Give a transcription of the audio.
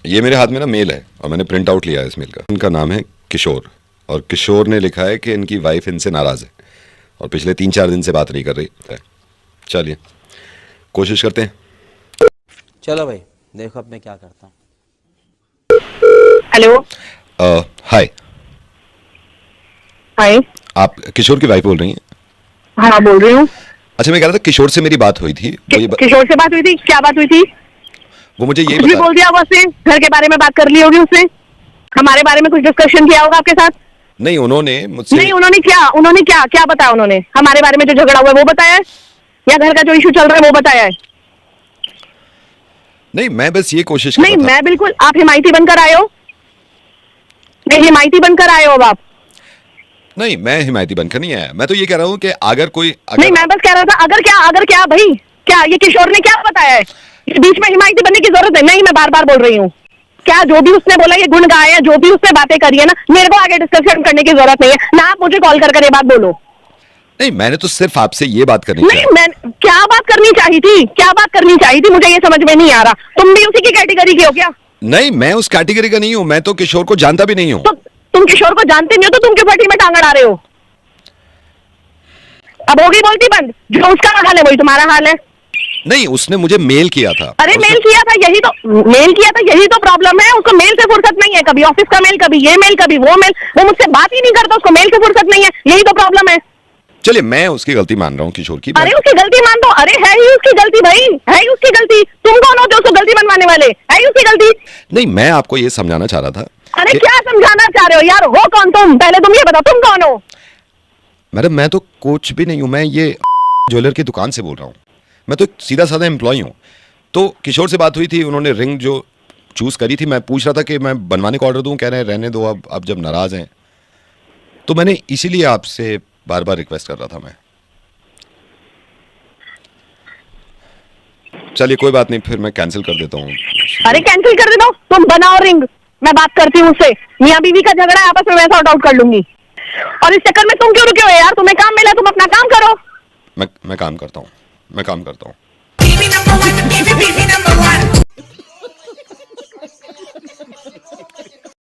ये मेरे हाथ में ना मेल है और मैंने प्रिंट आउट लिया है इस मेल का। इनका नाम है किशोर और किशोर ने लिखा है कि इनकी वाइफ इनसे नाराज़ है और पिछले 3-4 दिन से बात नहीं कर रही है। चलिए कोशिश करते हैं। चलो भाई देखो अब मैं क्या करता हूँ। हेलो। हाय, हाय। आप किशोर की वाइफ बोल रही हैं? हाँ बोल रही हूँ। अच्छा, मैं कह रहा था किशोर से मेरी बात हुई थी। किशोर से बात हुई थी? क्या बात हुई थी? वो मुझे ये कुछ भी बोल दिया होगा उसने, घर के बारे में बात कर ली होगी उसने, हमारे बारे में कुछ डिस्कशन किया होगा आपके साथ? नहीं, उन्होंने मुझसे नहीं, उन्होंने क्या बताया? उन्होंने हमारे बारे में जो झगड़ा हुआ है वो बताया है या घर का जो इशू चल रहा है वो बताया है? नहीं, मैं बस ये कोशिश कर नहीं, रहा था। मैं बिल्कुल, आप हिमायती बनकर आए हो? नहीं, हिमायती बनकर आए हो अब आप? नहीं, मैं हिमायती बनकर नहीं आया। मैं तो ये कह रहा हूँ कि अगर कोई नहीं, मैं बस कह रहा था अगर क्या भाई, क्या ये किशोर ने क्या बताया है? इस बीच में हिमायती बनने की जरूरत है नहीं, मैं बार बार बोल रही हूँ। क्या जो भी उसने बोला, ये गुण गाया, जो भी उसने बातें करी है ना, मेरे को आगे डिस्कशन करने की जरूरत नहीं है ना। आप मुझे कॉल कर ये बात बोलो। नहीं, मैंने तो सिर्फ आपसे ये बात करनी नहीं, मैं क्या बात करनी चाहिए थी मुझे ये समझ में नहीं आ रहा। तुम भी उसी की कैटेगरी के हो क्या? नहीं, मैं उस कैटेगरी का नहीं हूँ। मैं तो किशोर को जानता भी नहीं हूँ। तो तुम किशोर को जानते नहीं हो तो तुम क्यों फटी में टांग अड़ा रहे हो? अब होगी बोलती बंद। जो उसका हाल है वही तुम्हारा हाल है। नहीं, उसने मुझे मेल किया था। अरे मेल किया था, यही तो प्रॉब्लम है। उसको मेल से फुर्सत नहीं है, कभी ऑफिस का मेल, कभी ये मेल, कभी वो मेल। वो मुझसे बात ही नहीं करता, उसको मेल से फुर्सत नहीं है, यही तो प्रॉब्लम है। चलिए, मैं उसकी गलती मान रहा हूँ किशोर की। अरे उसकी गलती मान दो। अरे है ही उसकी गलती भाई, है ही उसकी गलती। तुम कौन होते हो उसको गलती मनवाने वाले? है ही उसकी गलती। नहीं, मैं आपको ये समझाना चाह रहा था। अरे क्या समझाना चाह रहे हो यार? हो कौन तुम? पहले तुम ये बताओ, तुम कौन हो? मैडम, मैं तो कोच भी नहीं हूँ। मैं ये ज्वेलर की दुकान से बोल रहा हूँ। मैं तो एक सीधा साधा एम्प्लॉय हूँ। तो किशोर से बात हुई थी, उन्होंने रिंग जो चूज करी थी, मैं पूछ रहा था कि मैं बनवाने का ऑर्डर दूं। कह रहे हैं रहने दो, अब जब नाराज हैं। तो मैंने इसीलिए आपसे बार बार रिक्वेस्ट कर रहा था मैं। चलिए कोई बात नहीं, फिर मैं कैंसिल कर देता हूँ। अरे कैंसिल कर दो, तुम बनाओ रिंग, मैं बात करती हूँ उससे। मियाँ बीवी का झगड़ा है आपस में, मैं सॉर्ट आउट कर लूंगी। और इस चक्कर में तुम क्यों रुके हो यार? तुम्हें काम मिला, तुम अपना काम करो। मैं काम करता हूँ। Baby number one, baby number one.